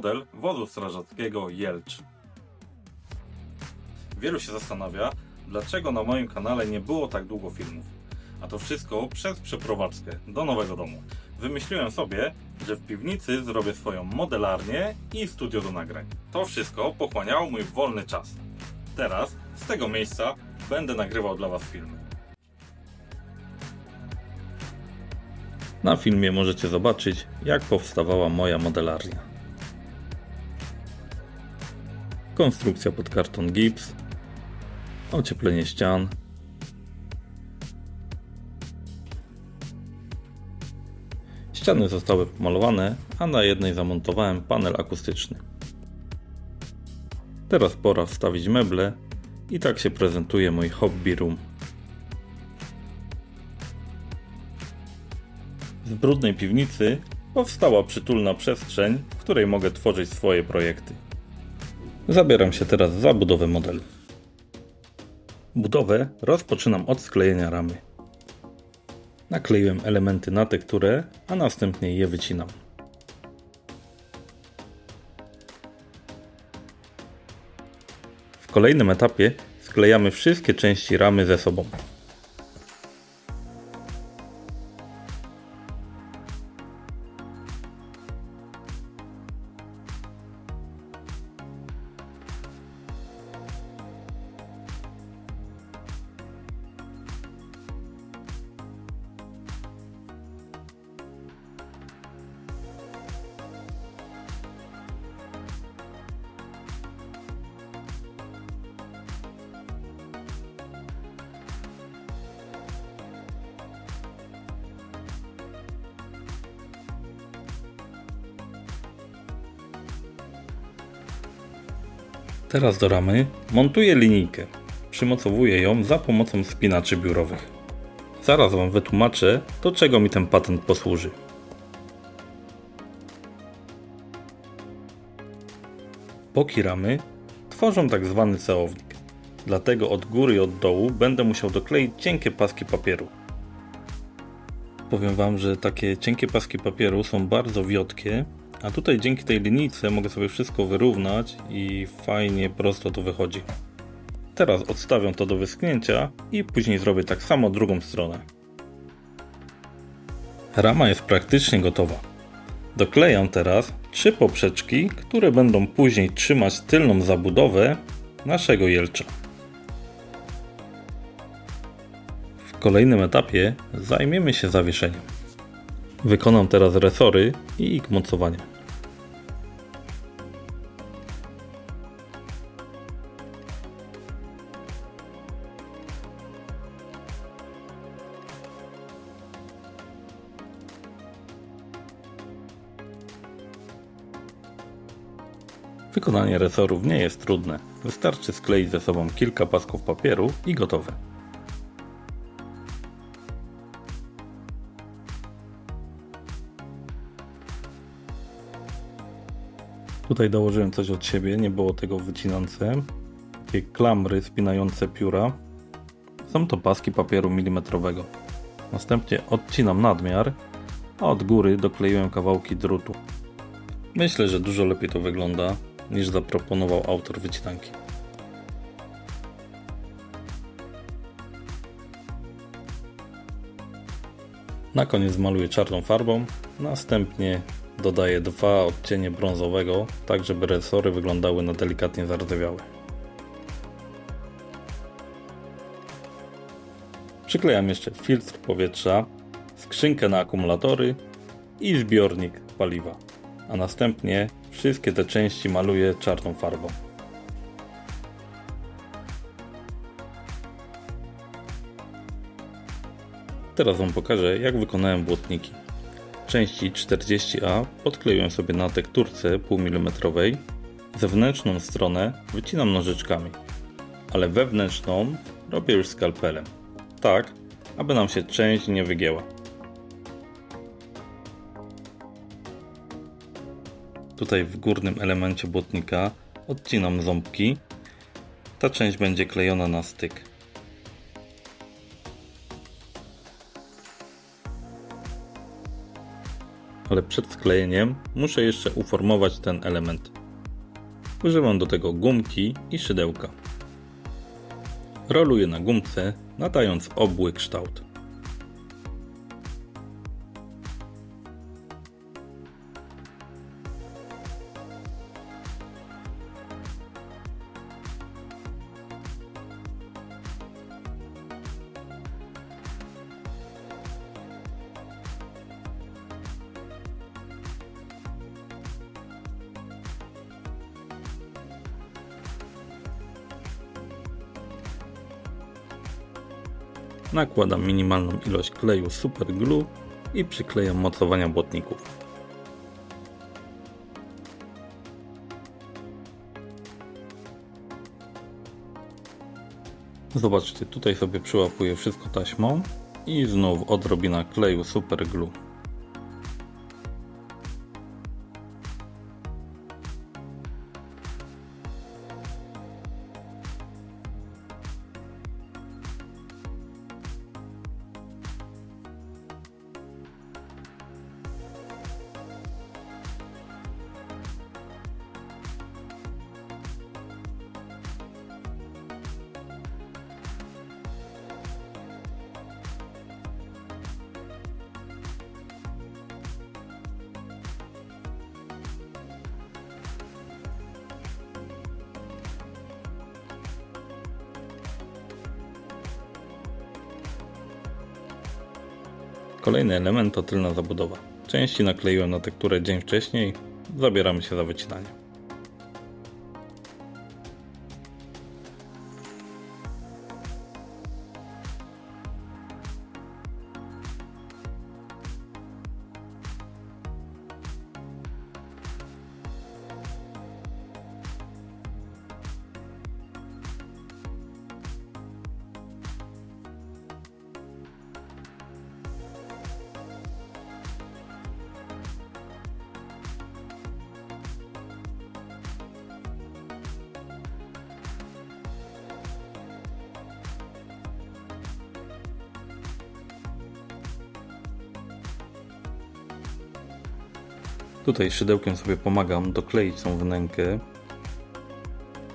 model wozu strażackiego Jelcz. Wielu się zastanawia, dlaczego na moim kanale nie było tak długo filmów. A to wszystko przez przeprowadzkę do nowego domu. Wymyśliłem sobie, że w piwnicy zrobię swoją modelarnię i studio do nagrań. To wszystko pochłaniało mój wolny czas. Teraz z tego miejsca będę nagrywał dla Was filmy. Na filmie możecie zobaczyć, jak powstawała moja modelarnia. Konstrukcja pod karton gips, ocieplenie ścian, ściany zostały pomalowane, a na jednej zamontowałem panel akustyczny. Teraz pora wstawić meble i tak się prezentuje mój hobby room. Z brudnej piwnicy powstała przytulna przestrzeń, w której mogę tworzyć swoje projekty. Zabieram się teraz za budowę modelu. Budowę rozpoczynam od sklejenia ramy. Nakleiłem elementy na tekturę, a następnie je wycinam. W kolejnym etapie sklejamy wszystkie części ramy ze sobą. Teraz do ramy montuję linijkę. Przymocowuję ją za pomocą spinaczy biurowych. Zaraz Wam wytłumaczę, do czego mi ten patent posłuży. Boki ramy tworzą tak zwany ceownik. Dlatego od góry i od dołu będę musiał dokleić cienkie paski papieru. Powiem Wam, że takie cienkie paski papieru są bardzo wiotkie, a tutaj dzięki tej linijce mogę sobie wszystko wyrównać i fajnie prosto to wychodzi. Teraz odstawiam to do wyschnięcia i później zrobię tak samo drugą stronę. Rama jest praktycznie gotowa. Doklejam teraz 3 poprzeczki, które będą później trzymać tylną zabudowę naszego jelcza. W kolejnym etapie zajmiemy się zawieszeniem. Wykonam teraz resory i ich mocowanie. Wykonanie resorów nie jest trudne. Wystarczy skleić ze sobą kilka pasków papieru i gotowe. Tutaj dołożyłem coś od siebie, nie było tego wycinance. Takie klamry spinające pióra. Są to paski papieru milimetrowego. Następnie odcinam nadmiar, a od góry dokleiłem kawałki drutu. Myślę, że dużo lepiej to wygląda niż zaproponował autor wycinanki. Na koniec maluję czarną farbą, następnie dodaję 2 odcienie brązowego, tak żeby resory wyglądały na delikatnie zardzewiałe. Przyklejam jeszcze filtr powietrza, skrzynkę na akumulatory i zbiornik paliwa, a następnie wszystkie te części maluję czarną farbą. Teraz Wam pokażę, jak wykonałem błotniki. Części 40A podkleiłem sobie na tekturce półmilimetrowej. Zewnętrzną stronę wycinam nożyczkami, ale wewnętrzną robię już skalpelem, tak aby nam się część nie wygięła. Tutaj w górnym elemencie błotnika odcinam ząbki. Ta część będzie klejona na styk. ale przed sklejeniem muszę jeszcze uformować ten element. Używam do tego gumki i szydełka. Roluję na gumce, nadając obły kształt. Nakładam minimalną ilość kleju Super Glue i przyklejam mocowania błotników. Zobaczcie, tutaj sobie przyłapuję wszystko taśmą i znów odrobina kleju Super Glue. Kolejny element to tylna zabudowa. Części nakleiłem na tekturę dzień wcześniej, zabieramy się za wycinanie. Tutaj szydełkiem sobie pomagam dokleić tą wnękę.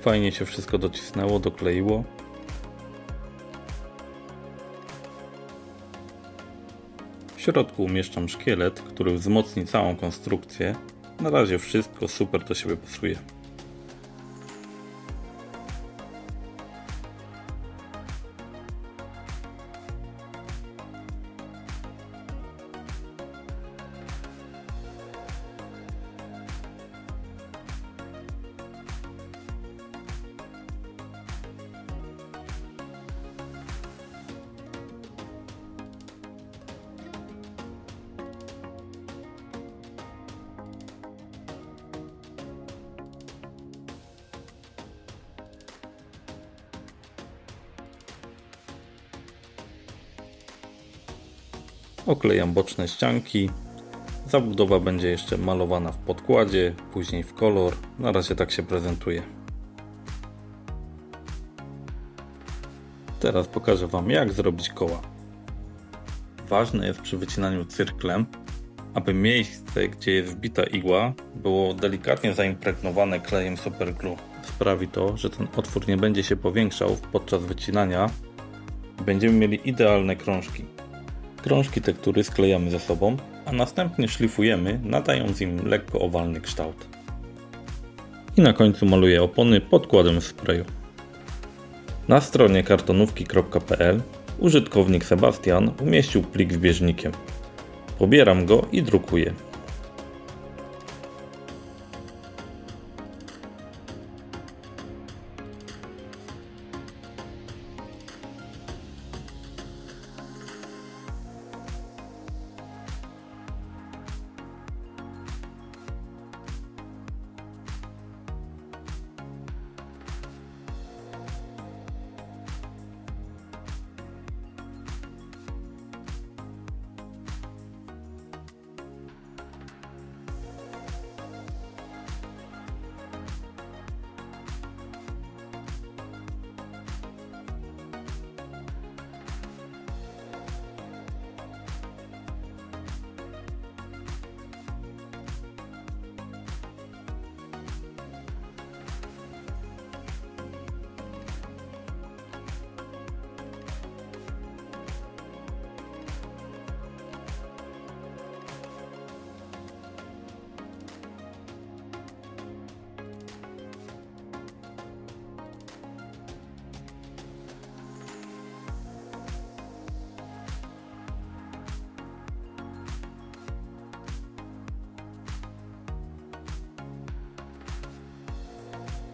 Fajnie się wszystko docisnęło, dokleiło. W środku umieszczam szkielet, który wzmocni całą konstrukcję. Na razie wszystko super do siebie pasuje. Oklejam boczne ścianki. Zabudowa będzie jeszcze malowana w podkładzie, później w kolor. Na razie tak się prezentuje. Teraz pokażę Wam, jak zrobić koła. Ważne jest przy wycinaniu cyrklem, aby miejsce, gdzie jest wbita igła, było delikatnie zaimpregnowane klejem Super Glue. Sprawi to, że ten otwór nie będzie się powiększał podczas wycinania. Będziemy mieli idealne krążki. Krążki tektury sklejamy ze sobą, a następnie szlifujemy, nadając im lekko owalny kształt. I na końcu maluję opony podkładem sprayu. Na stronie kartonówki.pl użytkownik Sebastian umieścił plik z bieżnikiem. Pobieram go i drukuję.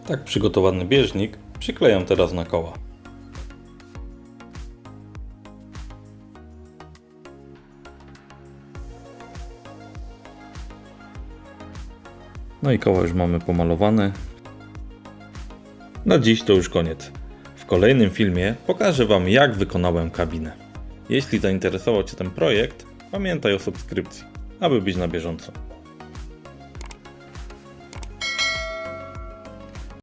Tak przygotowany bieżnik przyklejam teraz na koła. No i koła już mamy pomalowane. Na dziś to już koniec. W kolejnym filmie pokażę Wam, jak wykonałem kabinę. Jeśli zainteresował Cię ten projekt, pamiętaj o subskrypcji, aby być na bieżąco.